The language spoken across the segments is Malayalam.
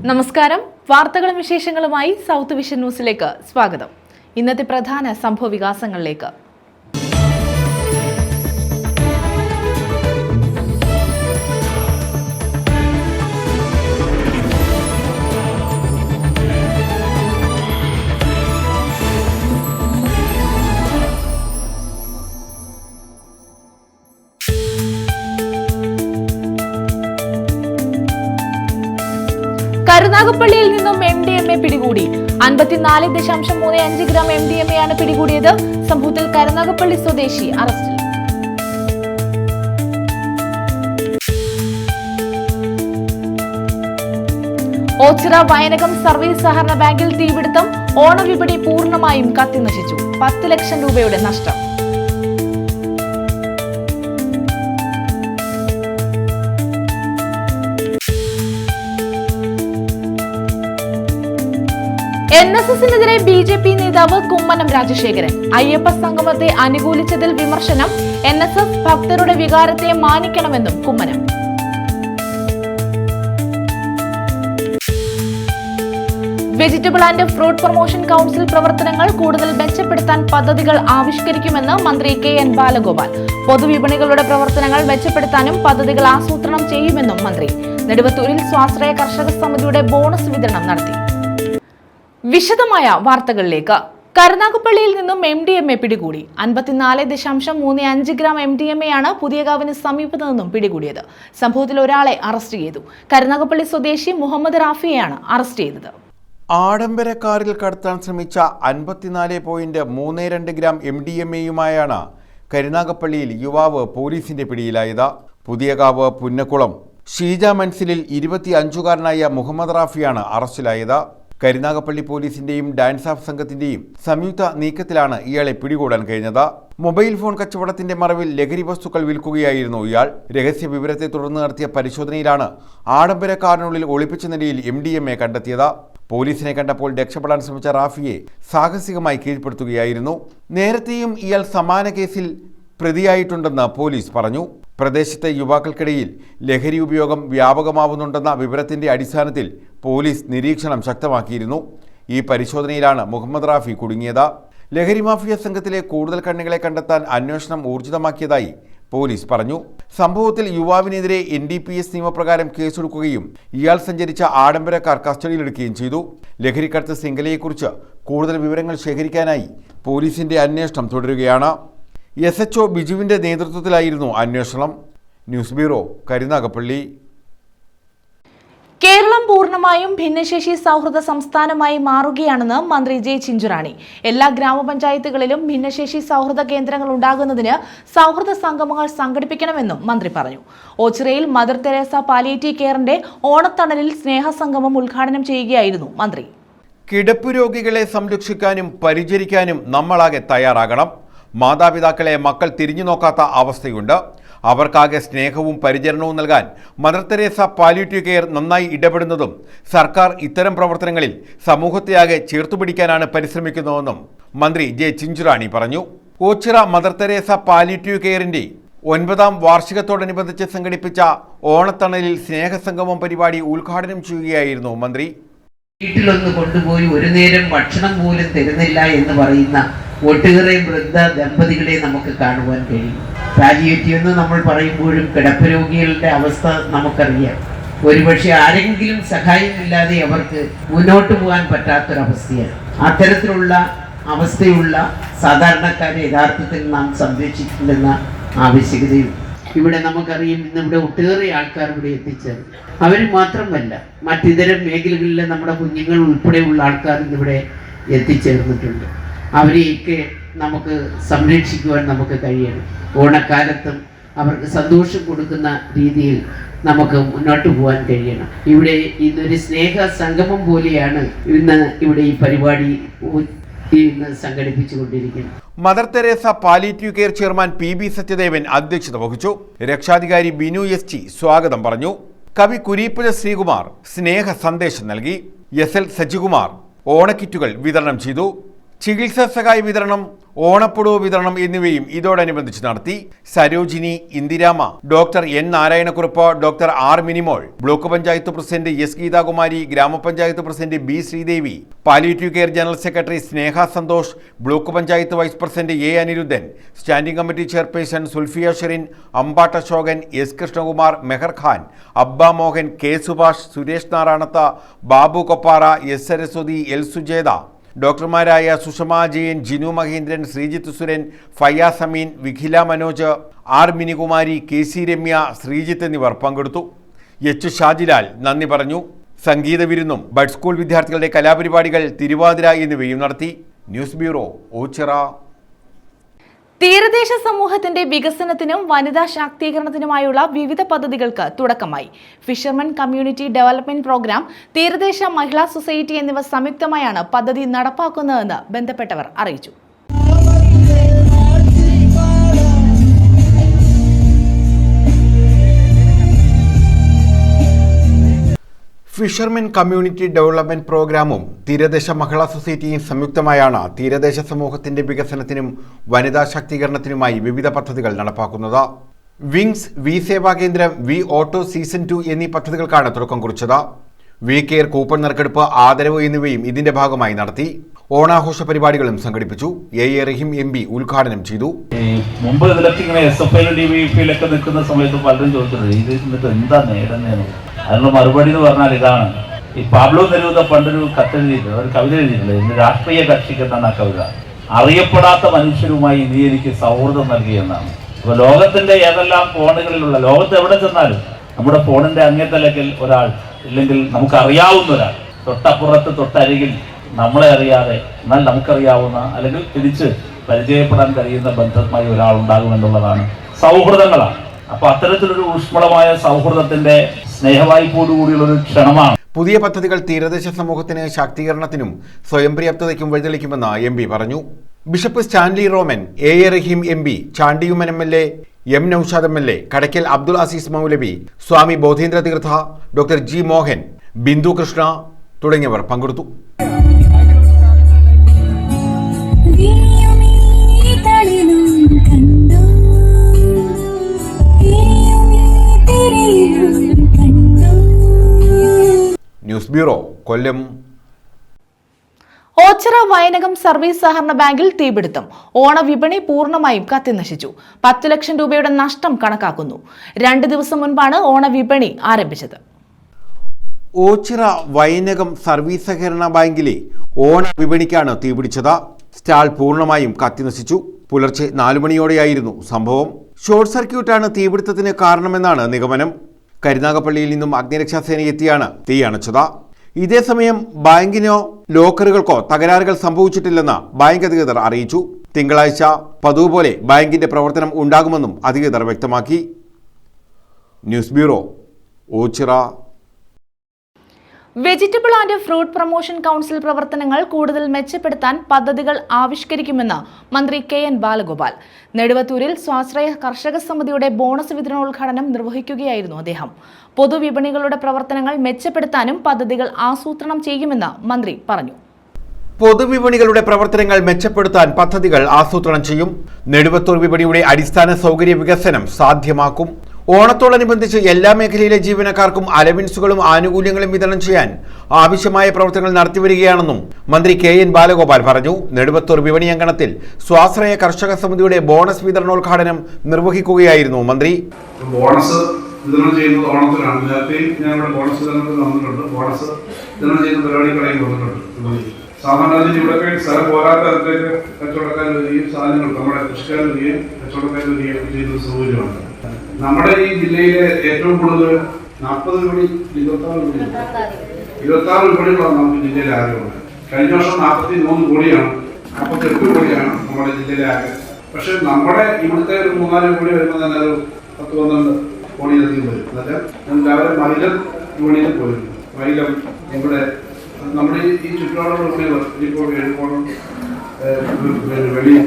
നമസ്കാരം. വാർത്തകളും വിശേഷങ്ങളുമായി സൗത്ത് വിഷൻ ന്യൂസിലേക്ക് സ്വാഗതം. ഇന്നത്തെ പ്രധാന സംഭവ വികാസങ്ങളിലേക്ക്. കരുനാഗപ്പള്ളിയിൽ നിന്നും MDMA പിടികൂടി. 54.35 ഗ്രാം MDMA ആണ് പിടികൂടിയത്. സംഭവത്തിൽ കരുനാഗപ്പള്ളി സ്വദേശി അറസ്റ്റിൽ. ഓച്ചിറ വയനകം സർവീസ് സഹകരണ ബാങ്കിൽ തീപിടുത്തം. ഓണവിപണി പൂർണ്ണമായും കത്തിനശിച്ചു. 10 ലക്ഷം രൂപയുടെ നഷ്ടം. NSSനെതിരെ BJP നേതാവ് കുമ്മനം രാജശേഖരൻ. അയ്യപ്പ സംഗമത്തെ അനുകൂലിച്ചതിൽ വിമർശനം. NSS ഭക്തരുടെ വികാരത്തെ മാനിക്കണമെന്നും Kummanam. Vegetable and fruit promotion council പ്രവർത്തനങ്ങൾ കൂടുതൽ മെച്ചപ്പെടുത്താൻ പദ്ധതികൾ ആവിഷ്കരിക്കുമെന്ന് മന്ത്രി KN ബാലഗോപാൽ. പൊതുവിപണികളുടെ പ്രവർത്തനങ്ങൾ മെച്ചപ്പെടുത്താനും പദ്ധതികൾ ആസൂത്രണം ചെയ്യുമെന്നും മന്ത്രി. നെടുവത്തൂരിൽ സ്വാശ്രയ കർഷക സമിതിയുടെ ബോണസ് വിതരണം നടത്തി. വിശദമായ വാർത്തകളിലേക്ക്. കരുനാഗപ്പള്ളിയിൽ നിന്നും MDMA പിടികൂടി. 54.35 ഗ്രാം MDMA ആണ് പുതിയകാവിന് സമീപത്തു നിന്നും പിടികൂടിയത്. സംഭവത്തിൽ ഒരാളെ അറസ്റ്റ് ചെയ്തു. കരുനാഗപ്പള്ളി സ്വദേശി മുഹമ്മദ് റാഫിയെയാണ് അറസ്റ്റ് ചെയ്തത്. ആഡംബര കാറിൽ കടത്താൻ ശ്രമിച്ച 54.32 ഗ്രാം MDMAയുമായാണ് കരുനാഗപ്പള്ളിയിൽ യുവാവ് പോലീസിന്റെ പിടിയിലായത്. പുതിയകാവ് പുന്നക്കുളം ഷീജ മൻസിലിൽ 25-കാരനായ മുഹമ്മദ് റാഫിയാണ് അറസ്റ്റിലായത്. കരുനാഗപ്പള്ളി പോലീസിന്റെയും ഡാൻസ് ഓഫ് സംഘത്തിന്റെയും സംയുക്ത നീക്കത്തിലാണ് ഇയാളെ പിടികൂടാൻ കഴിഞ്ഞത്. മൊബൈൽ ഫോൺ കച്ചവടത്തിന്റെ മറവിൽ ലഹരി വസ്തുക്കൾ വിൽക്കുകയായിരുന്നു ഇയാൾ. രഹസ്യ വിവരത്തെ തുടർന്ന് നടത്തിയ പരിശോധനയിലാണ് ആഡംബര കാറിനുള്ളിൽ ഒളിപ്പിച്ച നിലയിൽ MDMA കണ്ടെത്തിയത്. പോലീസിനെ കണ്ടപ്പോൾ രക്ഷപ്പെടാൻ ശ്രമിച്ച റാഫിയെ സാഹസികമായി കീഴ്പ്പെടുത്തുകയായിരുന്നു. നേരത്തെയും ഇയാൾ സമാന കേസിൽ പ്രതിയായിട്ടുണ്ടെന്ന് പോലീസ് പറഞ്ഞു. പ്രദേശത്തെ യുവാക്കൾക്കിടയിൽ ലഹരി ഉപയോഗം വ്യാപകമാവുന്നുണ്ടെന്ന വിവരത്തിന്റെ അടിസ്ഥാനത്തിൽ പോലീസ് നിരീക്ഷണം ശക്തമാക്കിയിരുന്നു. ഈ പരിശോധനയിലാണ് മുഹമ്മദ് റാഫി കുടുങ്ങിയത്. ലഹരി മാഫിയ സംഘത്തിലെ കൂടുതൽ കണ്ണികളെ കണ്ടെത്താൻ അന്വേഷണം ഊർജിതമാക്കിയതായി പോലീസ് പറഞ്ഞു. സംഭവത്തിൽ യുവാവിനെതിരെ NDPS നിയമപ്രകാരം കേസെടുക്കുകയും ഇയാൾ സഞ്ചരിച്ച ആഡംബര കാർ കസ്റ്റഡിയിലെടുക്കുകയും ചെയ്തു. ലഹരിക്കടത്ത് ശൃംഖലയെക്കുറിച്ച് കൂടുതൽ വിവരങ്ങൾ ശേഖരിക്കാനായി പോലീസിന്റെ അന്വേഷണം തുടരുകയാണ്. SHO ബിജുവിന്റെ നേതൃത്വത്തിലായിരുന്നു അന്വേഷണം. News bureau, Karunagappally. കേരളം പൂർണ്ണമായും ഭിന്നശേഷി സൗഹൃദ സംസ്ഥാനമായി മാറുകയാണെന്ന് മന്ത്രി J. ചിഞ്ചുറാണി. എല്ലാ ഗ്രാമപഞ്ചായത്തുകളിലും ഭിന്നശേഷി സൗഹൃദ കേന്ദ്രങ്ങൾ ഉണ്ടാകുന്നതിന് സൗഹൃദ സംഗമങ്ങൾ സംഘടിപ്പിക്കണമെന്നും മന്ത്രി പറഞ്ഞു. ഓച്ചിറയിൽ മദർ തെരേസ പാലിയേറ്റീവ് കെയറിന്റെ ഓണത്തണലിൽ സ്നേഹസംഗമം ഉദ്ഘാടനം ചെയ്യുകയായിരുന്നു മന്ത്രി. കിടപ്പു രോഗികളെ സംരക്ഷിക്കാനും പരിചരിക്കാനും നമ്മളാകെ തയ്യാറാകണം. മാതാപിതാക്കളെ മക്കൾ തിരിഞ്ഞു നോക്കാത്ത അവസ്ഥയുണ്ട്. അവർക്കാകെ സ്നേഹവും പരിചരണവും നൽകാൻ മദർ തെരേസ പാലിയേറ്റീവ് കെയർ നന്നായി ഇടപെടുന്നതും സർക്കാർ ഇത്തരം പ്രവർത്തനങ്ങളിൽ സമൂഹത്തെയാകെ ചേർത്തുപിടിക്കാനാണ് പരിശ്രമിക്കുന്നതെന്നും മന്ത്രി J. ചിഞ്ചുറാണി പറഞ്ഞു. ഓച്ചിറ മദർ തെരേസ പാലിയേറ്റീവ് കെയറിന്റെ 9ാം വാർഷികത്തോടനുബന്ധിച്ച് സംഘടിപ്പിച്ച ഓണത്തണലിൽ സ്നേഹസംഗമം പരിപാടി ഉദ്ഘാടനം ചെയ്യുകയായിരുന്നു മന്ത്രി. വീട്ടിലൊന്ന് കൊണ്ടുപോയി ഒരു നേരം ഭക്ഷണം പോലും തരുന്നില്ല എന്ന് പറയുന്ന ഒട്ടേറെ വൃദ്ധ ദമ്പതികളെ നമുക്ക് കാണുവാൻ കഴിയും. പാലിയേറ്റീവ് എന്ന് നമ്മൾ പറയുമ്പോഴും കിടപ്പ് രോഗികളുടെ അവസ്ഥ നമുക്കറിയാം. ഒരുപക്ഷെ ആരെങ്കിലും സഹായമില്ലാതെ അവർക്ക് മുന്നോട്ട് പോകാൻ പറ്റാത്തൊരവസ്ഥയാണ്. അത്തരത്തിലുള്ള അവസ്ഥയുള്ള സാധാരണക്കാരെ യഥാർത്ഥത്തിൽ നാം സംരക്ഷിക്കേണ്ടെന്ന ആവശ്യകതയും ഇവിടെ നമുക്കറിയാം. ഇന്നിവിടെ ഒട്ടേറെ ആൾക്കാർ ഇവിടെ എത്തിച്ചേർന്നു. അവർ മാത്രമല്ല, മറ്റിതര മേഖലകളിലെ നമ്മുടെ കുഞ്ഞുങ്ങൾ ഉൾപ്പെടെയുള്ള ആൾക്കാർ ഇന്നിവിടെ എത്തിച്ചേർന്നിട്ടുണ്ട്. അവരെയൊക്കെ നമുക്ക് സംരക്ഷിക്കുവാൻ നമുക്ക് കഴിയണം. ഓണക്കാലത്തും അവർക്ക് സന്തോഷം കൊടുക്കുന്ന രീതിയിൽ നമുക്ക് മുന്നോട്ട് പോകാൻ കഴിയണം. ഇവിടെ ഇന്നൊരു സ്നേഹ സംഗമം പോലെയാണ് ഇന്ന് ഇവിടെ ഈ പരിപാടി ഇന്ന് സംഘടിപ്പിച്ചുകൊണ്ടിരിക്കുന്നത്. Mother Teresa palliative care chairman PB Sathyadevan അധ്യക്ഷത വഹിച്ചു. രക്ഷാധികാരി ബിനു ST സ്വാഗതം പറഞ്ഞു. കവി കുരീപ്പുഴ ശ്രീകുമാർ സ്നേഹ സന്ദേശം നൽകി. SL സജികുമാർ ഓണക്കിറ്റുകൾ വിതരണം ചെയ്തു. ചികിത്സാ സഹായ വിതരണം ഓണപ്പുടവ് വിതരണം എന്നിവയും ഇതോടനുബന്ധിച്ച് നടത്തി. Sarojini, Indirama, doctor N Narayanakurup, doctor R Minimol, block panchayat president S Geethakumari, grama panchayat president B Sreedevi, palliative care general secretary Sneha Santhosh, block panchayat vice president A Aniruddhan, standing committee chairperson Sulfiya Sherin, Ambat Ashokan, S Krishnakumar, Meher Khan, Abba Mohan, K Subhash, Suresh Naranath, Babu Koppara, S Saraswathi, L Sujetha, ഡോക്ടർമാരായ Sushama Jayan, Jinu Mahendran, Sreejith Suran, Fayas Ameen, Vikhila Manoj, R Minikumari, K C Ramya, Sreejith എന്നിവർ പങ്കെടുത്തു. എച്ച് ഷാജിലാൽ നന്ദി പറഞ്ഞു. സംഗീത വിരുന്നും ബഡ് സ്കൂൾ വിദ്യാർത്ഥികളുടെ കലാപരിപാടികൾ, തിരുവാതിര എന്നിവയും നടത്തി. News bureau, Ochira. തീരദേശ സമൂഹത്തിന്റെ വികസനത്തിനും വനിതാ ശാക്തീകരണത്തിനുമായുള്ള വിവിധ പദ്ധതികൾക്ക് തുടക്കമായി. ഫിഷർമെൻ കമ്മ്യൂണിറ്റി ഡെവലപ്മെന്റ് പ്രോഗ്രാം, തീരദേശ മഹിളാ സൊസൈറ്റി എന്നിവ സംയുക്തമായാണ് പദ്ധതി നടപ്പാക്കുന്നതെന്ന് ബന്ധപ്പെട്ടവർ അറിയിച്ചു. ഫിഷർമെൻ കമ്മ്യൂണിറ്റി ഡെവലപ്മെന്റ് പ്രോഗ്രാമും തീരദേശ മഹിളാ സൊസൈറ്റിയും സംയുക്തമായാണ് തീരദേശ സമൂഹത്തിന്റെ വികസനത്തിനും വനിതാ ശാക്തീകരണത്തിനുമായി വിവിധ പദ്ധതികൾ നടപ്പാക്കുന്നത്. വിങ്സ്, വി സേവാ കേന്ദ്രം, വി ഓട്ടോ സീസൺ 2 എന്നീ പദ്ധതികൾക്കാണ് തുടക്കം കുറിച്ചത്. വി കെയർ കൂപ്പൺ നറുക്കെടുപ്പ്, ആദരവ് എന്നിവയും ഇതിന്റെ ഭാഗമായി നടത്തി. ഓണാഘോഷ പരിപാടികളും സംഘടിപ്പിച്ചു. എ റഹീം MP ഉദ്ഘാടനം ചെയ്തു. മുമ്പ് ഇതിലൊക്കെ ഇങ്ങനെ SFI DVFയിലൊക്കെ നിൽക്കുന്ന സമയത്ത് പലരും ചോദിച്ചത് ഇത് എന്നിട്ട് എന്താ നേടുന്നതെന്ന്. അതിനുള്ള മറുപടി എന്ന് പറഞ്ഞാൽ ഇതാണ്. ഈ പാബ്ലോ നെരൂദ പണ്ടൊരു കത്തെഴുതിയിട്ടുണ്ട്, ഒരു കവിത എഴുതിയിട്ടുണ്ട്. ഇന്ന് രാഷ്ട്രീയ കക്ഷിക്കെന്നാണ് ആ കവിത. അറിയപ്പെടാത്ത മനുഷ്യരുമായി നീ എനിക്ക് സൗഹൃദം നൽകിയെന്നാണ്. അപ്പൊ ലോകത്തിന്റെ ഏതെല്ലാം കോണുകളിലുള്ള, ലോകത്ത് എവിടെ ചെന്നാലും നമ്മുടെ ഫോണിന്റെ അങ്ങേത്തലക്കിൽ ഒരാൾ, ഇല്ലെങ്കിൽ നമുക്കറിയാവുന്ന ഒരാൾ, തൊട്ടപ്പുറത്ത് തൊട്ടരികിൽ നമ്മളെ അറിയാതെ എന്നാൽ നമുക്കറിയാവുന്ന, അല്ലെങ്കിൽ തിരിച്ച് പരിചയപ്പെടാൻ കഴിയുന്ന ബന്ധമായി ഒരാൾ ഉണ്ടാകുമെന്നുള്ളതാണ് സൗഹൃദങ്ങളാണ്. അപ്പൊ അത്തരത്തിലൊരു ഊഷ്മളമായ സൗഹൃദത്തിന്റെ സ്നേഹവായ്പോടുകൂടിയുള്ളൊരു ക്ഷണമാണ്. പുതിയ പദ്ധതികൾ തീരദേശ സമൂഹത്തിന് ശാക്തീകരണത്തിനും സ്വയം പര്യാപ്തതയ്ക്കും വഴിതെളിക്കുമെന്ന് MP പറഞ്ഞു. Bishop Stanley Roman, A Rahim MP, Chandy Oommen MLA, M Noushad MLA, Kadakkal Abdul Azeez Moulavi, Swami Bodhendra Theertha, doctor G Mohan, Bindu Krishna തുടങ്ങിയവർ പങ്കെടുത്തു. News bureau, Kollam. Ochira Vayanakam service സഹകരണ ബാങ്കിൽ തീപിടുത്തം. ഓണവിപണി പൂർണ്ണമായും കത്തിനശിച്ചു. 10 ലക്ഷം രൂപയുടെ നഷ്ടം കണക്കാക്കുന്നു. 2 ദിവസം മുൻപാണ് ഓണവിപണി ആരംഭിച്ചത്. ഓച്ചിറ വയനകം സർവീസ് സഹകരണ ബാങ്കിലെ ഓണവിപണിക്കാണ് തീപിടിച്ചത്. സ്റ്റാൾ പൂർണ്ണമായും കത്തിനശിച്ചു. പുലർച്ചെ 4 മണിയോടെയായിരുന്നു സംഭവം. ഷോർട്ട് സർക്യൂട്ടാണ് തീപിടുത്തത്തിന് കാരണമെന്നാണ് നിഗമനം. കരുനാഗപ്പള്ളിയിൽ നിന്നും അഗ്നിരക്ഷാസേന എത്തിയാണ് തീ അണച്ചത്. ഇതേസമയം ബാങ്കിനോ ലോക്കറുകൾക്കോ തകരാറുകൾ സംഭവിച്ചിട്ടില്ലെന്ന് ബാങ്ക് അധികൃതർ അറിയിച്ചു. തിങ്കളാഴ്ച പതിവ് പോലെ ബാങ്കിന്റെ പ്രവർത്തനം ഉണ്ടാകുമെന്നും അധികൃതർ വ്യക്തമാക്കി. News bureau, Ochira. Vegetable and fruit promotion council പ്രവർത്തനങ്ങൾ കൂടുതൽ മെച്ചപ്പെടുത്താൻ പദ്ധതികൾ ആവിഷ്കരിക്കുമെന്ന് മന്ത്രി KN ബാലഗോപാൽ. നെടുവത്തൂരിൽ സ്വാശ്രയ കർഷക സമിതിയുടെ ബോണസ് വിതരണോദ്ഘാടനം നിർവഹിക്കുകയായിരുന്നു അദ്ദേഹം. പൊതുവിപണികളുടെ പ്രവർത്തനങ്ങൾ മെച്ചപ്പെടുത്താനും പദ്ധതികൾ ആസൂത്രണം ചെയ്യുമെന്ന് മന്ത്രി പറഞ്ഞു. പൊതുവിപണികളുടെ പ്രവർത്തനങ്ങൾ മെച്ചപ്പെടുത്താൻ പദ്ധതികൾ ആസൂത്രണം ചെയ്യും. നെടുവത്തൂർ വിപണിയുടെ അടിസ്ഥാന സൗകര്യ വികസനം സാധ്യമാക്കും. ഓണത്തോടനുബന്ധിച്ച് എല്ലാ മേഖലയിലെ ജീവനക്കാർക്കും അലവൻസുകളും ആനുകൂല്യങ്ങളും വിതരണം ചെയ്യാൻ ആവശ്യമായ പ്രവർത്തനങ്ങൾ നടത്തിവരികയാണെന്നും മന്ത്രി KN ബാലഗോപാൽ പറഞ്ഞു. നെടുവത്തൂർ വിപണി അങ്കണത്തിൽ സ്വാശ്രയ കർഷക സമിതിയുടെ ബോണസ് വിതരണോദ്ഘാടനം നിർവഹിക്കുകയായിരുന്നു മന്ത്രി. ബോണസ് വിതരണം ചെയ്യുന്നത് ഓണത്തിനാണ്. നേരത്തെയും ഞാൻ ഇവിടെ ബോണസ് വിതരണത്തിൽ വന്നിട്ടുണ്ട്. ബോണസ് വിതരണം ചെയ്യുന്ന പരിപാടികളെയും വന്നിട്ടുണ്ട്. സാധാരണ ഇവിടെ സ്ഥലം പോരാത്ത തരത്തിലേക്ക് കച്ചവടക്കാർ വരികയും സാധനങ്ങൾ നമ്മുടെ കൃഷിക്കാർ വരികയും കച്ചവടക്കാർ വരികയും ചെയ്യുന്ന സൗകര്യമാണ്. നമ്മുടെ ഈ ജില്ലയിലെ ഏറ്റവും കൂടുതൽ 40 വിപണി 26 വിപണികളാണ് നമുക്ക് ജില്ലയിലെ ആകെയുള്ളത്. കഴിഞ്ഞ വർഷം 43 കോടിയാണ്, 48 കോടിയാണ് നമ്മുടെ ജില്ലയിലെ ആകെ. പക്ഷെ നമ്മുടെ ഇവിടുത്തെ ഒരു 3-4 കോടി വരുമ്പോൾ തന്നെ ഒരു 10-12 കോടിയിലധികം വരും. എന്നുവെച്ചാൽ നമുക്ക് അവരെ മൈലം വിപണിയിൽ പോയിരുന്നു. മൈലം ഇവിടെ നമ്മുടെ ഈ ചുറ്റുപാടുള്ള വിപണികൾ ഇപ്പോൾ എഴുകോണം, വെളിയും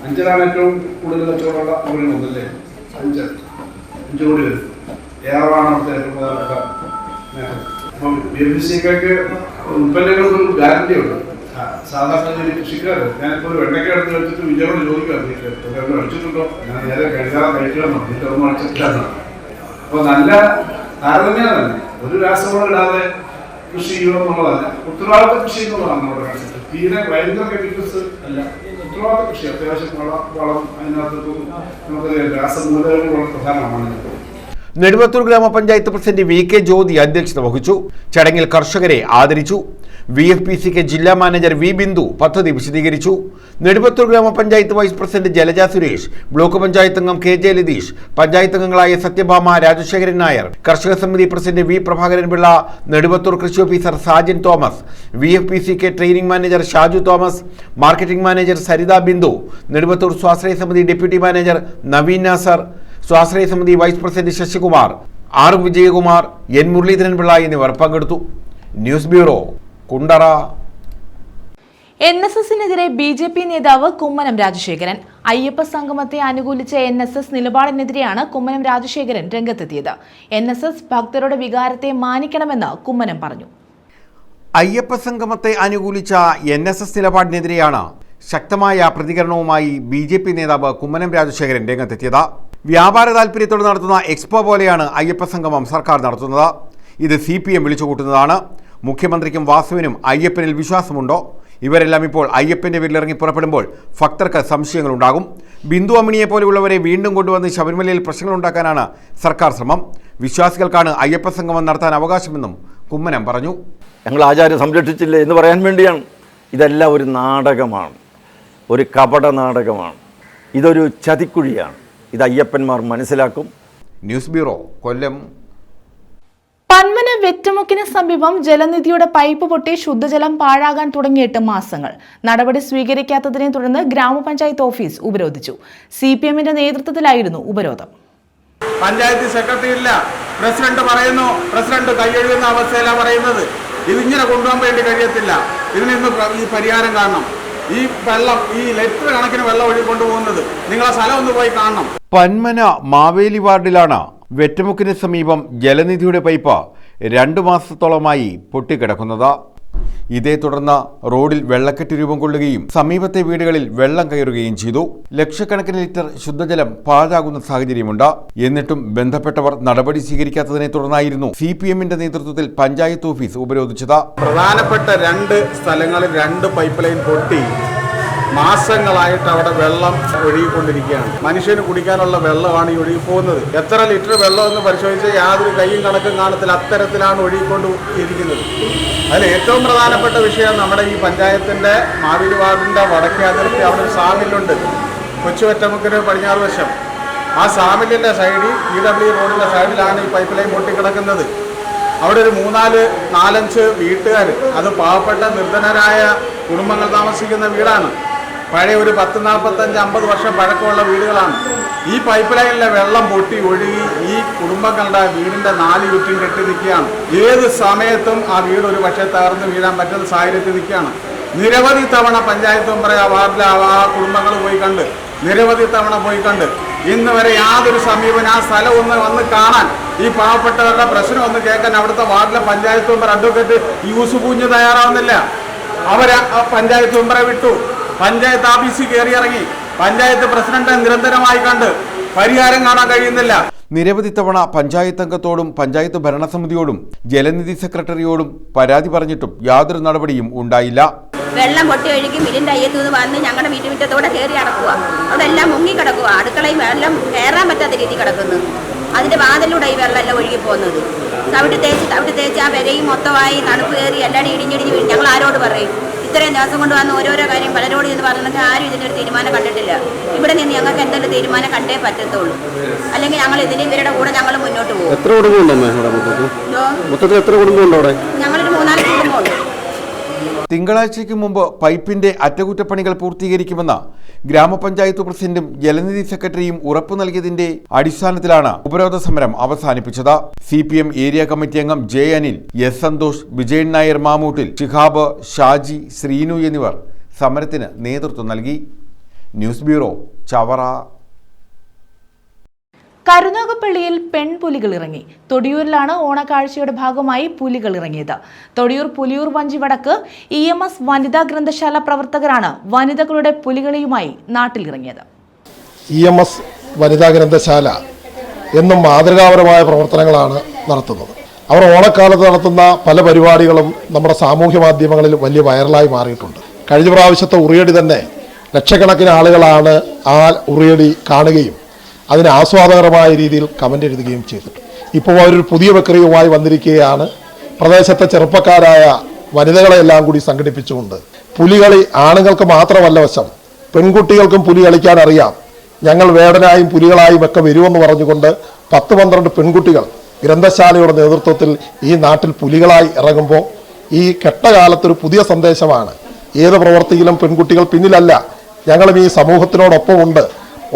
5 ഏറ്റവും കൂടുതൽ കച്ചവടമുള്ള വിപണി ഒന്നല്ലേ, 5 കോടി വരും. ഏറാണ് അവിടുത്തെ ഏറ്റവും പ്രധാനപ്പെട്ട മേഖല. അപ്പം BFCക്ക് ഉൽപ്പന്നങ്ങൾക്കൊരു ഗ്യാരണ്ടി ഉണ്ട്. സാധാരണ ഒരു കൃഷിക്കാർ ഞാനിപ്പോൾ ഒരു വെണ്ടയ്ക്ക എടുത്ത് വെച്ചിട്ട് വിജയോട് ചോദിക്കാം അടിച്ചിട്ടുണ്ടോ, ഞാൻ നേരെ കഴുകാതെ കഴിക്കണമെന്നോ, ഇതൊന്നും അടിച്ചിട്ടില്ല. അപ്പോൾ നല്ല താരതമ്യമാണ്. ഒരു രാസവളം ഇടാതെ കൃഷി ചെയ്യുക എന്നുള്ളതല്ല, ഉത്തരവാദിത്ത കൃഷി എന്നുള്ളതാണ് നമ്മുടെ കൺസെപ്റ്റ്. തീരെ ഭയങ്കര കെമിക്കൽസ് അല്ല, ഉത്തരവാദിത്ത കൃഷി. അത്യാവശ്യം വളം അതിനകത്ത് നമുക്ക് രാസമൂലകങ്ങൾ വളരെ പ്രധാനമാണ്. നെടുമത്തൂർ ഗ്രാമപഞ്ചായത്ത് പ്രസിഡന്റ് VK ജ്യോതി അധ്യക്ഷത വഹിച്ചു. ചടങ്ങിൽ കർഷകരെ ആദരിച്ചു. VFPCK ജില്ലാ മാനേജർ V ബിന്ദു പദ്ധതി വിശദീകരിച്ചു. നെടുമത്തൂർ ഗ്രാമപഞ്ചായത്ത് vice president Jalaja Suresh, block panchayat അംഗം KJ ലതീഷ്, പഞ്ചായത്ത് അംഗങ്ങളായ സത്യഭാമ, രാജശേഖരൻ നായർ, കർഷക സമിതി പ്രസിഡന്റ് V പ്രഭാകരൻ പിള്ള, നെടുമത്തൂർ കൃഷി officer Sajan Thomas, VFPCK training manager Shaju Thomas, marketing manager Saritha Bindu, Nedumathur സ്വാശ്രയ സമിതി ഡെപ്യൂട്ടി മാനേജർ നവീൻ നാസർ, സ്വാശ്രയ സമിതി vice president Sasikumar, R Vijayakumar, N Muraleedharan Pillai എന്നിവർ പങ്കെടുത്തു. News bureau, Kundara. NSSനെതിരെ BJP നേതാവ് കുമ്മനം രാജശേഖരൻ. അയ്യപ്പ സംഗമത്തെ അനുകൂലിച്ച NSS നിലപാടിനെതിരെയാണ് കുമ്മനം രാജശേഖരൻ രംഗത്തെത്തിയത്. NSS ഭക്തരുടെ വികാരത്തെ മാനിക്കണമെന്ന് കുമ്മനം പറഞ്ഞു. അയ്യപ്പ സംഗമത്തെ അനുകൂലിച്ച NSS നിലപാടിനെതിരെയാണ് ശക്തമായ പ്രതികരണവുമായി BJP നേതാവ് കുമ്മനം രാജശേഖരൻ രംഗത്തെത്തിയത്. വ്യാപാര താൽപര്യത്തോടെ നടത്തുന്ന എക്സ്പോ പോലെയാണ് അയ്യപ്പ സംഗമം സർക്കാർ നടത്തുന്നത്. ഇത് CPM വിളിച്ചുകൂട്ടുന്നതാണ്. മുഖ്യമന്ത്രിക്കും വാസുവിനും അയ്യപ്പനിൽ വിശ്വാസമുണ്ടോ? ഇവരെല്ലാം ഇപ്പോൾ അയ്യപ്പൻ്റെ പേരിലിറങ്ങി പുറപ്പെടുമ്പോൾ ഭക്തർക്ക് സംശയങ്ങളുണ്ടാകും. ബിന്ദു അമ്മിണിയെ പോലെയുള്ളവരെ വീണ്ടും കൊണ്ടുവന്ന് ശബരിമലയിൽ പ്രശ്നങ്ങളുണ്ടാക്കാനാണ് സർക്കാർ ശ്രമം. വിശ്വാസികൾക്കാണ് അയ്യപ്പ സംഗമം നടത്താൻ അവകാശമെന്നും കുമ്മനം പറഞ്ഞു. ഞങ്ങൾ ആചാരം സംരക്ഷിച്ചില്ലേ എന്ന് പറയാൻ വേണ്ടിയാണ്. ഇതെല്ലാം ഒരു നാടകമാണ്, ഒരു കപട നാടകമാണ്, ഇതൊരു ചതിക്കുഴിയാണ്. ഇത് അയ്യപ്പന്മാർ മനസ്സിലാക്കും. ന്യൂസ് ബ്യൂറോ, കൊല്ലം. പന്മന വെറ്റമുക്കിന് സമീപം ജലനിധിയുടെ പൈപ്പ് പൊട്ടി ശുദ്ധജലം പാഴാകാൻ തുടങ്ങിയിട്ട് മാസങ്ങൾ. നടപടി സ്വീകരിക്കാത്തതിനെ തുടർന്ന് ഗ്രാമപഞ്ചായത്ത് ഓഫീസ് ഉപരോധിച്ചു. CPMന്റെ നേതൃത്വത്തിലായിരുന്നു ഉപരോധം. പഞ്ചായത്ത് സെക്രട്ടറി ഇല്ല, പ്രസിഡന്റ് പറയുന്നു, പ്രസിഡന്റ് കൈയെഴുതുന്ന അവസ്ഥയിലാണ് പറയുന്നത്. ഇതിങ്ങനെ കൊണ്ടുപോകാൻ വേണ്ടി കഴിയത്തില്ല. ഇതിനിന്ന് ഈ പരിഹാരം കാണണം. ഈ വെള്ളം, ഈ ലിറ്റർ കണക്കിന് വെള്ളം ഒഴുകി കൊണ്ടുപോകുന്നത്, നിങ്ങളെ സ്ഥലം ഒന്ന് പോയി കാണണം. പന്മന മാവേലി വാർഡിലാണ് വെറ്റമുക്കിന് സമീപം ജലനിധിയുടെ പൈപ്പ് 2 മാസത്തോളമായി പൊട്ടിക്കിടക്കുന്നത്. ഇതേ തുടർന്ന് റോഡിൽ വെള്ളക്കെട്ട് രൂപം കൊള്ളുകയും സമീപത്തെ വീടുകളിൽ വെള്ളം കയറുകയും ചെയ്തു. ലക്ഷക്കണക്കിന് ലിറ്റർ ശുദ്ധജലം പാഴാകുന്ന സാഹചര്യമുണ്ട്. എന്നിട്ടും ബന്ധപ്പെട്ടവർ നടപടി സ്വീകരിക്കാത്തതിനെ തുടർന്നായിരുന്നു CPMന്റെ നേതൃത്വത്തിൽ പഞ്ചായത്ത് ഓഫീസ് ഉപരോധിച്ചത്. പ്രധാനപ്പെട്ട 2 സ്ഥലങ്ങളിൽ 2 പൈപ്പ് ലൈൻ പൊട്ടി മാസങ്ങളായിട്ട് അവിടെ വെള്ളം ഒഴുകിക്കൊണ്ടിരിക്കുകയാണ്. മനുഷ്യന് കുടിക്കാനുള്ള വെള്ളമാണ് ഈ ഒഴുകി പോകുന്നത്. എത്ര ലിറ്റർ വെള്ളം എന്ന് പരിശോധിച്ചാൽ യാതൊരു കൈയും കണക്കും കാണത്തില്ല. അത്തരത്തിലാണ് ഒഴുകിക്കൊണ്ട് ഇരിക്കുന്നത്. അതിൽ ഏറ്റവും പ്രധാനപ്പെട്ട വിഷയം നമ്മുടെ ഈ പഞ്ചായത്തിൻ്റെ മാവേലി വാർഡിൻ്റെ വടക്കേ അതിർത്തി അവിടെ ഒരു സാമില്ലുണ്ട്. കൊച്ചുവെറ്റമുക്കിന് പടിഞ്ഞാറ് വശം. ആ സാമില്ലിൻ്റെ സൈഡിൽ EW റോഡിൻ്റെ സൈഡിലാണ് ഈ പൈപ്പ് ലൈൻ പൊട്ടിക്കിടക്കുന്നത്. അവിടെ ഒരു 3-4-5 വീട്ടുകാർ, അത് പാവപ്പെട്ട നിർധനരായ കുടുംബങ്ങൾ താമസിക്കുന്ന വീടാണ്. പഴയ ഒരു 10-45-50 വർഷം പഴക്കമുള്ള വീടുകളാണ്. ഈ പൈപ്പ് ലൈനിലെ വെള്ളം പൊട്ടി ഒഴുകി ഈ കുടുംബങ്ങളുടെ വീടിൻ്റെ 4 ചുറ്റും കെട്ടി നിൽക്കുകയാണ്. ഏത് സമയത്തും ആ വീട് ഒരു പക്ഷേ തകർന്ന് വീഴാൻ പറ്റുന്ന സാഹചര്യത്തിൽ നിൽക്കുകയാണ്. നിരവധി തവണ പഞ്ചായത്ത് മെമ്പറെ ആ വാർഡിലെ ആ കുടുംബങ്ങൾ പോയി കണ്ട്, നിരവധി തവണ പോയി കണ്ട്, ഇന്ന് വരെ യാതൊരു സമീപനം, ആ സ്ഥലം ഒന്ന് വന്ന് കാണാൻ, ഈ പാവപ്പെട്ടവരുടെ പ്രശ്നം ഒന്ന് കേൾക്കാൻ അവിടുത്തെ വാർഡിലെ പഞ്ചായത്ത് മെമ്പർ അഡ്വക്കേറ്റ് യൂസുഫ് കുഞ്ഞ് തയ്യാറാവുന്നില്ല. അവരെ പഞ്ചായത്ത് മെമ്പറെ വിട്ടു. പഞ്ചായത്ത് ഓഫീസിൽ കയറി ഇറങ്ങി. പഞ്ചായത്ത് പ്രസിഡന്റ് നിരന്തരമായി കണ്ട് പരിഹാരം കാണാൻ കഴിയുന്നില്ല. നിരവധി തവണ പഞ്ചായത്ത് അംഗത്തോടും പഞ്ചായത്ത് ഭരണസമിതിയോടും ജലനിധി സെക്രട്ടറിയോടും പരാതി പറഞ്ഞിട്ടും യാതൊരു നടപടിയും ഉണ്ടായില്ല. വെള്ളം പൊട്ടി ഒഴുകി വീടിൻ്റെ അയ്യത്തു നിന്ന് വന്ന് ഞങ്ങളുടെ വീട്ടുമുറ്റത്തോടെ കയറി കിടക്കുക. അവിടെ എല്ലാം മുങ്ങി കിടക്കുക. അടുക്കളയും വെള്ളം കയറാൻ പറ്റാത്ത രീതി കിടക്കുന്നു. അതിൻ്റെ വാതിലൂടെ ഈ വെള്ളം എല്ലാം ഒഴുകി പോകുന്നത്. തവിട്ട് തേച്ച് ആ വിരയും മൊത്തമായി തണുപ്പ് കയറി എല്ലാവരും ഇടിഞ്ഞിടിഞ്ഞ് വീഴും. ഞങ്ങൾ ആരോട് പറയും? ഇത്രയും ദിവസം കൊണ്ട് വന്ന് ഓരോരോ കാര്യം പലരോട് എന്ന് പറഞ്ഞിട്ട് ആരും ഇതിനൊരു തീരുമാനം കണ്ടിട്ടില്ല. ഇവിടെ നിന്ന് ഞങ്ങൾക്ക് എന്തെങ്കിലും തീരുമാനം കണ്ടേ പറ്റത്തുള്ളൂ. അല്ലെങ്കിൽ ഞങ്ങൾ ഇവരുടെ കൂടെ ഞങ്ങൾ മുന്നോട്ട് പോകും. ഞങ്ങളൊരു 3-4 കുടുംബമുണ്ട്. തിങ്കളാഴ്ചയ്ക്ക് മുമ്പ് പൈപ്പിന്റെ അറ്റകുറ്റപ്പണികൾ പൂർത്തീകരിക്കുമെന്ന് ഗ്രാമപഞ്ചായത്ത് പ്രസിഡന്റും ജലനിധി സെക്രട്ടറിയും ഉറപ്പു നൽകിയതിന്റെ അടിസ്ഥാനത്തിലാണ് ഉപരോധ സമരം അവസാനിപ്പിച്ചത്. CPM ഏരിയ കമ്മിറ്റി അംഗം J അനിൽ, S സന്തോഷ്, വിജയൻ നായർ മാമൂട്ടിൽ, ഷിഹാബ്, ഷാജി, ശ്രീനു എന്നിവർ സമരത്തിന് നേതൃത്വം നൽകി. News bureau, Chavara. കരുനാഗപ്പള്ളിയിൽ പെൺപുലികൾ ഇറങ്ങി. തൊടിയൂരിലാണ് ഓണക്കാഴ്ചയുടെ ഭാഗമായി പുലികൾ ഇറങ്ങിയത്. തൊടിയൂർ പുലിയൂർ വഞ്ചി വടക്ക് EMS വനിതാ ഗ്രന്ഥശാല പ്രവർത്തകരാണ് വനിതകളുടെ പുലികളിയുമായി നാട്ടിലിറങ്ങിയത്. EMS വനിതാ ഗ്രന്ഥശാല എന്നും മാതൃകാപരമായ പ്രവർത്തനങ്ങളാണ് നടത്തുന്നത്. അവർ ഓണക്കാലത്ത് നടത്തുന്ന പല പരിപാടികളും നമ്മുടെ സാമൂഹ്യ മാധ്യമങ്ങളിൽ വലിയ വൈറലായി മാറിയിട്ടുണ്ട്. കഴിഞ്ഞ പ്രാവശ്യത്തെ ഉറിയടി തന്നെ ലക്ഷക്കണക്കിന് ആളുകളാണ് ആ ഉറിയടി കാണുകയും അതിന് ആസ്വാദകരമായ രീതിയിൽ കമൻ്റ് എഴുതുകയും ചെയ്തിട്ടുണ്ട്. ഇപ്പോൾ അവരൊരു പുതിയ പ്രക്രിയയുമായി വന്നിരിക്കുകയാണ്. പ്രദേശത്തെ ചെറുപ്പക്കാരായ വനിതകളെല്ലാം കൂടി സംഘടിപ്പിച്ചുകൊണ്ട് പുലികളി ആണുങ്ങൾക്ക് മാത്രമല്ല വശം, പെൺകുട്ടികൾക്കും പുലി കളിക്കാൻ അറിയാം, ഞങ്ങൾ വേടനായും പുലികളായും ഒക്കെ വരുമെന്ന് പറഞ്ഞുകൊണ്ട് 10-12 പെൺകുട്ടികൾ ഗ്രന്ഥശാലയുടെ നേതൃത്വത്തിൽ ഈ നാട്ടിൽ പുലികളായി ഇറങ്ങുമ്പോൾ ഈ കെട്ടകാലത്തൊരു പുതിയ സന്ദേശമാണ്. ഏത് പ്രവർത്തിയിലും പെൺകുട്ടികൾ പിന്നിലല്ല, ഞങ്ങളും ഈ സമൂഹത്തിനോടൊപ്പമുണ്ട്.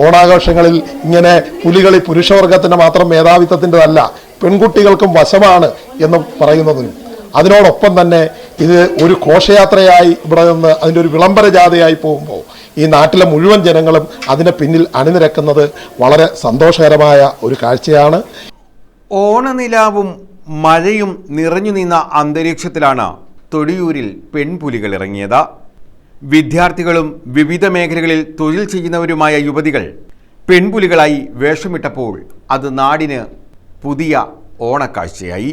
ഓണാഘോഷങ്ങളിൽ ഇങ്ങനെ പുലികളി പുരുഷവർഗത്തിൻ്റെ മാത്രം മേധാവിത്വത്തിൻ്റെതല്ല, പെൺകുട്ടികൾക്കും വശമാണ് എന്ന് പറയുന്നതിനും അതിനോടൊപ്പം തന്നെ ഇത് ഒരു ഘോഷയാത്രയായി ഇവിടെ നിന്ന് അതിൻ്റെ ഒരു വിളംബര ജാഥയായി പോകുമ്പോൾ ഈ നാട്ടിലെ മുഴുവൻ ജനങ്ങളും അതിന് പിന്നിൽ അണിനിരക്കുന്നത് വളരെ സന്തോഷകരമായ ഒരു കാഴ്ചയാണ്. ഓണനിലാവും മഴയും നിറഞ്ഞു നിന്ന അന്തരീക്ഷത്തിലാണ് തൊടിയൂരിൽ പെൺപുലികൾ ഇറങ്ങിയത്. വിദ്യാർത്ഥികളും വിവിധ മേഖലകളിൽ തൊഴിൽ ചെയ്യുന്നവരുമായ യുവതികൾ പെൺപുലികളായി വേഷമിട്ടപ്പോൾ അത് നാടിന് പുതിയ ഓണക്കാഴ്ചയായി.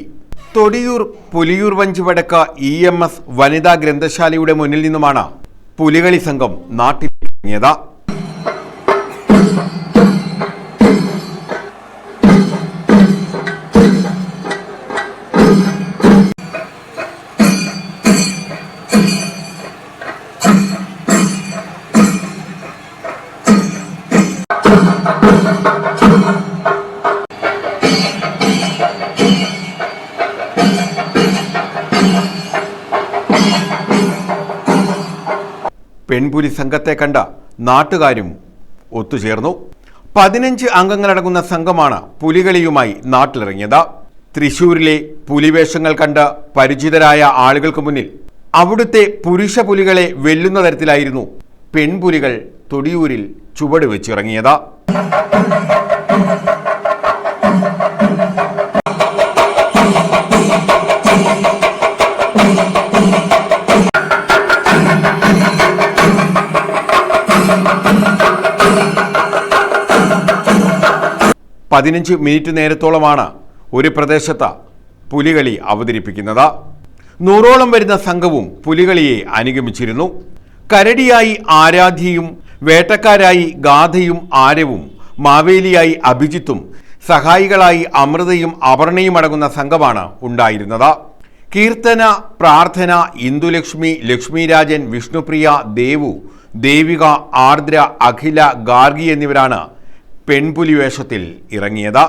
തൊടിയൂർ പുലിയൂർ വഞ്ചി വടക്ക് EMS വനിതാ ഗ്രന്ഥശാലയുടെ മുന്നിൽ നിന്നുമാണ് പുലികളി സംഘം നാട്ടിലിറങ്ങിയത്. പെൺപുലി സംഘത്തെ കണ്ട നാട്ടുകാരും ഒത്തുചേർന്നു. 15 അംഗങ്ങളടങ്ങുന്ന സംഘമാണ് പുലികളിയുമായി നാട്ടിലിറങ്ങിയത്. തൃശൂരിലെ പുലിവേഷങ്ങൾ കണ്ട് പരിചിതരായ ആളുകൾക്ക് മുന്നിൽ അവിടുത്തെ പുരുഷ പുലികളെ വെല്ലുന്ന തരത്തിലായിരുന്നു പെൺപുലികൾ തൊടിയൂരിൽ ചുവട് വെച്ചിറങ്ങിയത്. പതിനഞ്ച് മിനിറ്റ് നേരത്തോളമാണ് ഒരു പ്രദേശത്ത് പുലികളി അവതരിപ്പിക്കുന്നത്. 100ഓളം വരുന്ന സംഘവും പുലികളിയെ അനുഗമിച്ചിരുന്നു. കരടിയായി ആരാധ്യയും വേട്ടക്കാരായി ഗാഥയും ആരവും മാവേലിയായി അഭിജിത്തും സഹായികളായി അമൃതയും അപർണയും അടങ്ങുന്ന സംഘമാണ് ഉണ്ടായിരുന്നത്. കീർത്തന, പ്രാർത്ഥന, ഇന്ദുലക്ഷ്മി, ലക്ഷ്മിരാജൻ, വിഷ്ണുപ്രിയ, ദേവു, ദേവിക, ആർദ്ര, അഖില, ഗാർഗി എന്നിവരാണ് പെൺപുലി വേഷത്തിൽ ഇറങ്ങിയത്.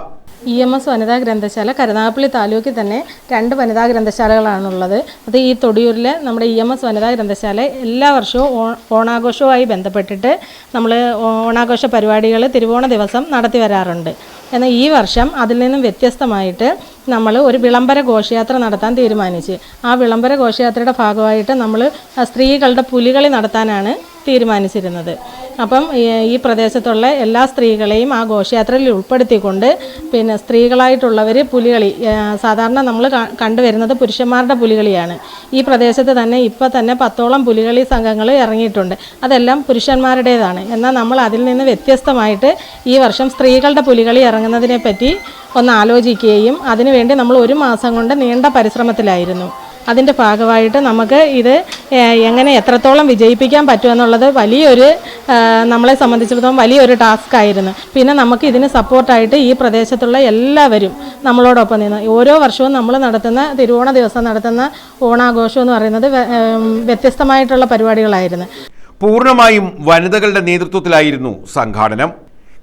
EMS വനിതാ ഗ്രന്ഥശാല കരുനാഗപ്പള്ളി താലൂക്കിൽ തന്നെ 2 വനിതാ ഗ്രന്ഥശാലകളാണുള്ളത്. അത് ഈ തൊടിയൂരിൽ നമ്മുടെ EMS വനിതാ ഗ്രന്ഥശാല എല്ലാ വർഷവും ഓണാഘോഷവുമായി ബന്ധപ്പെട്ടിട്ട് നമ്മൾ ഓണാഘോഷ പരിപാടികൾ തിരുവോണ ദിവസം നടത്തി വരാറുണ്ട്. എന്നാൽ ഈ വർഷം അതിൽ നിന്നും വ്യത്യസ്തമായിട്ട് നമ്മൾ ഒരു വിളംബര ഘോഷയാത്ര നടത്താൻ തീരുമാനിച്ച് ആ വിളംബര ഘോഷയാത്രയുടെ ഭാഗമായിട്ട് നമ്മൾ സ്ത്രീകളുടെ പുലികളി നടത്താനാണ് തീരുമാനിച്ചിരുന്നത്. അപ്പം ഈ പ്രദേശത്തുള്ള എല്ലാ സ്ത്രീകളെയും ആ ഘോഷയാത്രയിൽ ഉൾപ്പെടുത്തിക്കൊണ്ട് പിന്നെ സ്ത്രീകളായിട്ടുള്ളവർ പുലികളി സാധാരണ നമ്മൾ കണ്ടുവരുന്നത് പുരുഷന്മാരുടെ പുലികളിയാണ്. ഈ പ്രദേശത്ത് തന്നെ ഇപ്പോൾ തന്നെ 10ഓളം പുലികളി സംഘങ്ങൾ ഇറങ്ങിയിട്ടുണ്ട്. അതെല്ലാം പുരുഷന്മാരുടേതാണ്. എന്നാൽ നമ്മൾ അതിൽ നിന്ന് വ്യത്യസ്തമായിട്ട് ഈ വർഷം സ്ത്രീകളുടെ പുലികളി ഇറങ്ങുന്നതിനെ പറ്റി ഒന്ന് ആലോചിക്കുകയും അതിനുവേണ്ടി നമ്മൾ 1 മാസം കൊണ്ട് നീണ്ട പരിശ്രമത്തിലായിരുന്നു. അതിൻ്റെ ഭാഗമായിട്ട് നമുക്ക് ഇത് എങ്ങനെ എത്രത്തോളം വിജയിപ്പിക്കാൻ പറ്റുമെന്നുള്ളത് വലിയൊരു നമ്മളെ സംബന്ധിച്ചിടത്തോളം വലിയൊരു ടാസ്ക് ആയിരുന്നു. പിന്നെ നമുക്ക് ഇതിന് സപ്പോർട്ടായിട്ട് ഈ പ്രദേശത്തുള്ള എല്ലാവരും നമ്മളോടൊപ്പം നിന്ന് ഓരോ വർഷവും നമ്മൾ നടത്തുന്ന തിരുവോണ ദിവസം നടത്തുന്ന ഓണാഘോഷം എന്ന് പറയുന്നത് വ്യത്യസ്തമായിട്ടുള്ള പരിപാടികളായിരുന്നു. പൂർണ്ണമായും വനിതകളുടെ നേതൃത്വത്തിലായിരുന്നു സംഘാടനം.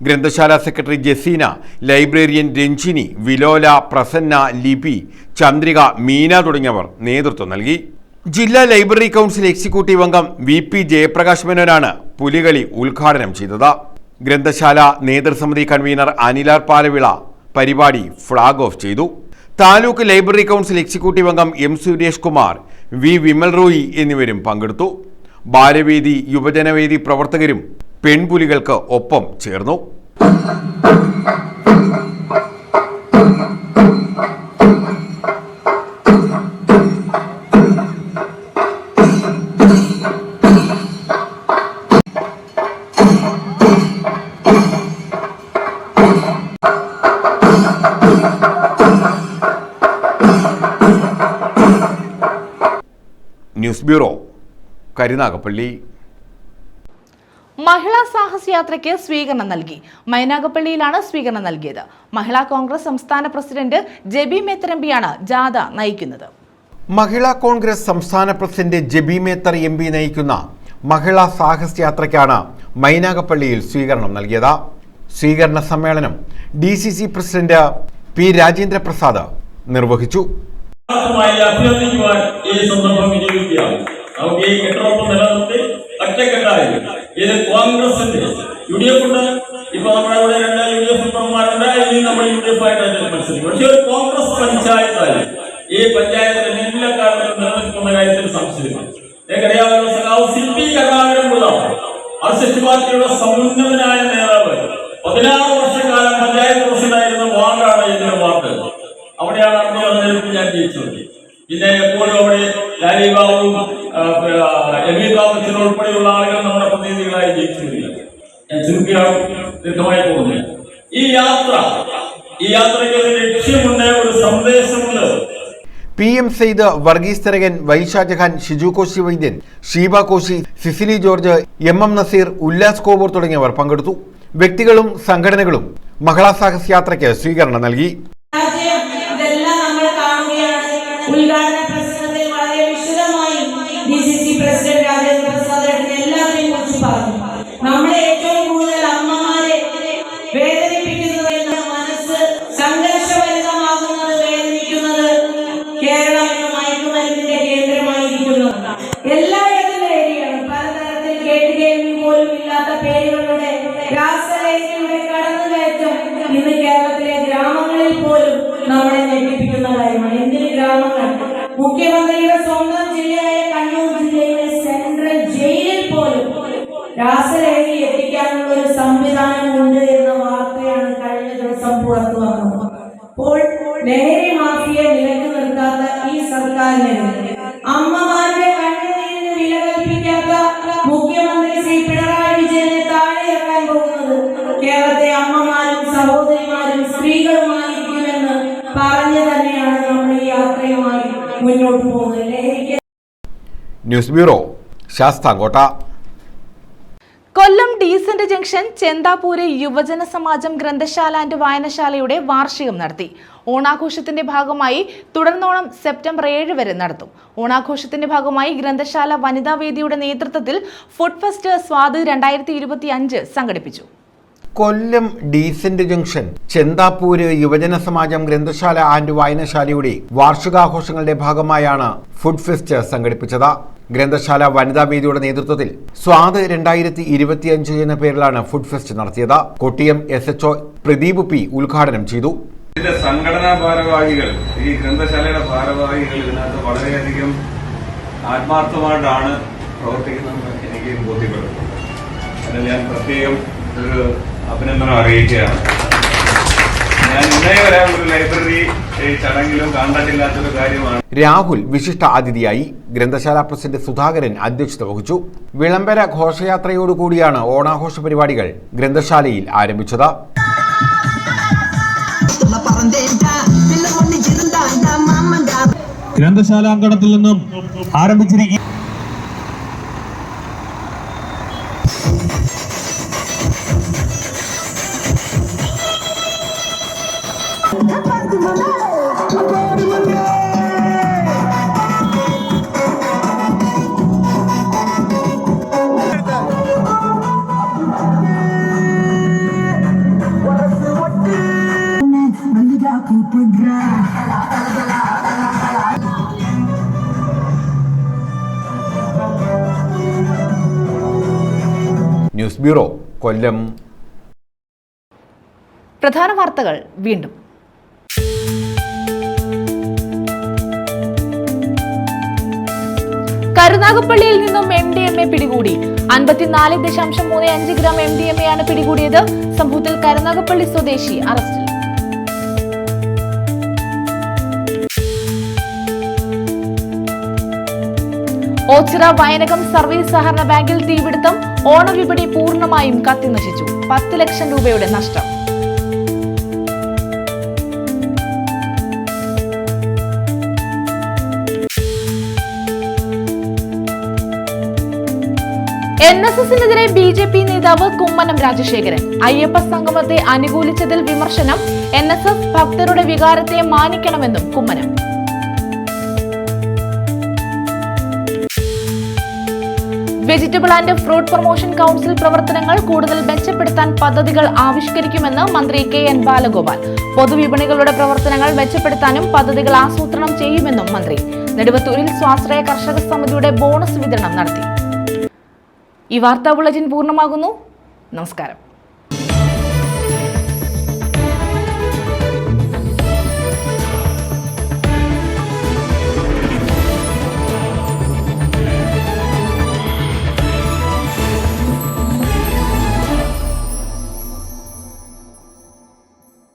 ഗ്രന്ഥശാല സെക്രട്ടറി ജസീന, ലൈബ്രറിയൻ രഞ്ജിനി, വിലോല, പ്രസന്ന, ലിപി, ചന്ദ്രിക, മീന തുടങ്ങിയവർ നേതൃത്വം നൽകി. ജില്ലാ ലൈബ്രറി കൗൺസിൽ എക്സിക്യൂട്ടീവ് അംഗം VP ജയപ്രകാശ് മേനോനാണ് പുലികളി ഉദ്ഘാടനം ചെയ്തത്. ഗ്രന്ഥശാല നേതൃസമിതി കൺവീനർ അനിലാർ പാലവിള പരിപാടി ഫ്ളാഗ് ഓഫ് ചെയ്തു. താലൂക്ക് ലൈബ്രറി കൗൺസിൽ എക്സിക്യൂട്ടീവ് അംഗം M സുരേഷ് കുമാർ, V വിമൽ റോയി എന്നിവരും പങ്കെടുത്തു. ബാലവേദി, യുവജനവേദി പ്രവർത്തകരും പെൺപുലികൾക്ക് ഒപ്പം ചേർന്നു. News bureau, Karunagappally. മഹിളാ സാഹസ് യാത്രയ്ക്ക് സ്വീകരണം നൽകി. മൈനാഗപ്പള്ളിയിലാണ് സ്വീകരണം നൽകിയത്. മഹിളാ കോൺഗ്രസ് സംസ്ഥാന പ്രസിഡന്റ് ജെബി മേത്തർ എംപിയാണ് ജാഥ നയിക്കുന്നത്. മഹിളാ കോൺഗ്രസ് സംസ്ഥാന പ്രസിഡന്റ് ജെബി മേത്തർ എംപി നയിക്കുന്ന മഹിളാ സാഹസ് യാത്രയ്ക്കാണ് മൈനാഗപ്പള്ളിയിൽ സ്വീകരണം നൽകിയത്. സ്വീകരണ സമ്മേളനം DCC president P Rajendra Prasad നിർവഹിച്ചു. ഇത് കോൺഗ്രസിന്റെ UDF ഉണ്ട്. ഇപ്പൊ നമ്മുടെ ഇവിടെ 2 UDF മെമ്പർമാരുണ്ട്. ഇനി നമ്മൾ UDF ആയിട്ട് മത്സരിക്കും. പക്ഷെ ഒരു കോൺഗ്രസ് പഞ്ചായത്തായി ഈ പഞ്ചായത്തിലെ എല്ലാ കാലത്തും നിലനിൽക്കുന്ന കാര്യത്തിൽ സംശയമാണ്. ഏകറിയാവുന്ന സഖാവ് CP കരുണാകരൻപിള്ള മാർക്സിസ്റ്റ് പാർട്ടിയുടെ സമുന്നതനായ നേതാവ് 16 വർഷക്കാലം പഞ്ചായത്ത് പ്രസിഡന്റായിരുന്ന വാർഡാണ് എന്റെ വാർഡ്. അവിടെയാണ് അദ്ദേഹം ഞാൻ ജയിച്ചത്. പിന്നെ എപ്പോഴും അവിടെ ലാലിബാബുവും എബി ബാബച്ചൻ ഉൾപ്പെടെയുള്ള ആളുകൾ നമ്മുടെ പ്രതിനിധികളായി ജയിച്ചു വരിക. ഞാൻ ചുരുക്കിയാണ് ദീർഘമായി പോകുന്നത്. ഈ യാത്രയ്ക്ക് ഒരു ലക്ഷ്യമുണ്ട്, ഒരു സന്ദേശമുണ്ട്. PM സെയ്ദ്, വർഗീസ് തരകൻ, വൈശ ജഹാൻ, ഷിജു കോശി വൈദ്യൻ, ഷീബ കോശി, സിസിലി ജോർജ്, MM നസീർ, ഉല്ലാസ് കോബൂർ തുടങ്ങിയവർ പങ്കെടുത്തു. വ്യക്തികളും സംഘടനകളും മഹിളാ സാഹസ് യാത്രയ്ക്ക് സ്വീകരണം നൽകി. ഉദ്ഘാടന പ്രസംഗത്തിൽ വളരെ വിശദമായി DCC പ്രസിഡന്റ് രാജേന്ദ്ര പ്രസാദ് എല്ലാവരെയും കുറിച്ച് പറഞ്ഞു. നമ്മളെ ഏറ്റവും കൂടുതൽ അമ്മമാരെ വേദനിപ്പിക്കുന്നത്, മനസ്സ് സംഘർഷഭരിതമാകുന്നത്, വേദനിക്കുന്നത് കേരളം എന്ന മയക്കുമരുന്നിന്റെ കേന്ദ്രമായിരിക്കുന്നു. എല്ലായിടത്തും ഏരിയയാണ്. പലതരത്തിൽ കേട്ടുകേൾവി പോലും ഇല്ലാത്ത പേരുകളുടെ രാസലഹരിയുടെ കടന്നുകയറ്റം ഇന്ന് കേരളത്തിലെ ഗ്രാമങ്ങളിൽ പോലും നമ്മളെ ഞെട്ടിപ്പിക്കുന്ന കാര്യമാണ്. എന്തിന് ഗ്രാമങ്ങൾ? മുഖ്യമന്ത്രിയുടെ സ്വന്തം ജില്ലയായ കണ്ണൂർ ജില്ലയിലെ സെൻട്രൽ ജയിലിൽ പോലും രാസലഹരി എത്തിക്കാനുള്ള ഒരു സംവിധാനമുണ്ട് എന്ന വാർത്തയാണ് കഴിഞ്ഞ ദിവസം പുറത്തു വന്നത്. അപ്പോൾ ലഹരി മാഫിയെ നിലക്ക് നിർത്താത്ത ഈ സർക്കാരിനെതിരെ, അമ്മമാരുടെ കണ്ണുനീരിന് വില കൽപ്പിക്കാത്ത മുഖ്യമന്ത്രി ശ്രീ പിണറായി വിജയനെ താഴെ ഇറക്കാൻ പോകുന്നത് കേരളത്തെ അമ്മമാരും സഹോദരിമാരും സ്ത്രീകളുമായിരിക്കുമെന്ന് പറഞ്ഞു തന്നെയാണ് നമ്മൾ ഈ യാത്രയുമായി മുന്നോട്ട് പോകുന്നത്. News bureau, Sasthamcotta. Kollam decent junction Chenthapoor യുവജന സമാജം ഗ്രന്ഥശാല ആൻഡ് വായനശാലയുടെ വാർഷികം നടത്തി. ഓണാഘോഷത്തിന്റെ ഭാഗമായി തുടർന്നോണം സെപ്റ്റംബർ 7 വരെ നടത്തും. ഓണാഘോഷത്തിന്റെ ഭാഗമായി ഗ്രന്ഥശാല വനിതാ വേദിയുടെ നേതൃത്വത്തിൽ ഫുഡ് ഫെസ്റ്റ് സ്വാദ് 2025 സംഘടിപ്പിച്ചു. കൊല്ലം ഡീസന്റ് ജംഗ്ഷൻ ചെന്താപ്പൂര് യുവജന സമാജം ഗ്രന്ഥശാല ആൻഡ് വായനശാലയുടെ വാർഷികാഘോഷങ്ങളുടെ ഭാഗമായാണ് ഫുഡ് ഫെസ്റ്റ് സംഘടിപ്പിച്ചത്. ഗ്രന്ഥശാല വനിതാ വേദിയുടെ നേതൃത്വത്തിൽ സ്വാദ് 2025 എന്ന പേരിലാണ് ഫുഡ് ഫെസ്റ്റ് നടത്തിയത്. കൊട്ടിയം SHO പ്രദീപ് P ഉദ്ഘാടനം ചെയ്തു. ഇതിന്റെ സംഘടനാ ഭാരവാഹികൾ, ഈ ഗ്രന്ഥശാലയുടെ ഭാരവാഹികൾ ഇതിനകത്ത് വളരെയധികം ആത്മാർത്ഥമായിട്ടാണ് പ്രവർത്തിക്കുന്നതെന്ന് എനിക്ക് ബോധ്യപ്പെടുന്നുണ്ട്. അതിന് ഞാൻ പ്രത്യേകം ഒരു അഭിനന്ദനം അറിയിക്കുകയാണ്. ഞാൻ ഇന്നേ വരെ ഒരു ലൈബ്രറി ചടങ്ങിലും കണ്ടിട്ടില്ലാത്തൊരു കാര്യമാണ്. രാഹുൽ വിശിഷ്ട അതിഥിയായി. ഗ്രന്ഥശാല പ്രസിഡന്റ് സുധാകരൻ അധ്യക്ഷത വഹിച്ചു. വിളംബര ഘോഷയാത്രയോടുകൂടിയാണ് ഓണാഘോഷ പരിപാടികൾ ഗ്രന്ഥശാലയിൽ ആരംഭിച്ചത്. ഗ്രന്ഥശാല അങ്കണത്തിൽ നിന്നും ആരംഭിച്ചിരിക്കും. ന്യൂസ് ബ്യൂറോ, കൊല്ലം. പ്രധാന വാർത്തകൾ വീണ്ടും. കരുനാഗപ്പള്ളിയിൽ നിന്നും MDMA പിടികൂടി. 54.35 ഗ്രാം MDMA ആണ് പിടികൂടിയത്. സംഭവത്തിൽ കരുനാഗപ്പള്ളി സ്വദേശി അറസ്റ്റിൽ. ഓച്ചിറ വയനകം സർവീസ് സഹകരണ ബാങ്കിൽ തീപിടുത്തം. ഓണവിപണി പൂർണ്ണമായും കത്തിനശിച്ചു. 10 ലക്ഷം രൂപയുടെ നഷ്ടം. NSSനെതിരെ BJP നേതാവ് കുമ്മനം രാജശേഖരൻ. അയ്യപ്പ സംഗമത്തെ അനുകൂലിച്ചതിൽ വിമർശനം. NSS ഭക്തരുടെ വികാരത്തെ മാനിക്കണമെന്നും Kummanam. Vegetable and fruit promotion council പ്രവർത്തനങ്ങൾ കൂടുതൽ മെച്ചപ്പെടുത്താൻ പദ്ധതികൾ ആവിഷ്കരിക്കുമെന്ന് മന്ത്രി KN ബാലഗോപാൽ. പൊതുവിപണികളുടെ പ്രവർത്തനങ്ങൾ മെച്ചപ്പെടുത്താനും പദ്ധതികൾ ആസൂത്രണം ചെയ്യുമെന്നും മന്ത്രി. നെടുവത്തൂരിൽ സ്വാശ്രയ കർഷക സമിതിയുടെ ബോണസ് വിതരണം നടത്തി. ഈ വാർത്താ ബുള്ളറ്റിൻ പൂർണ്ണമാകുന്നു. നമസ്കാരം.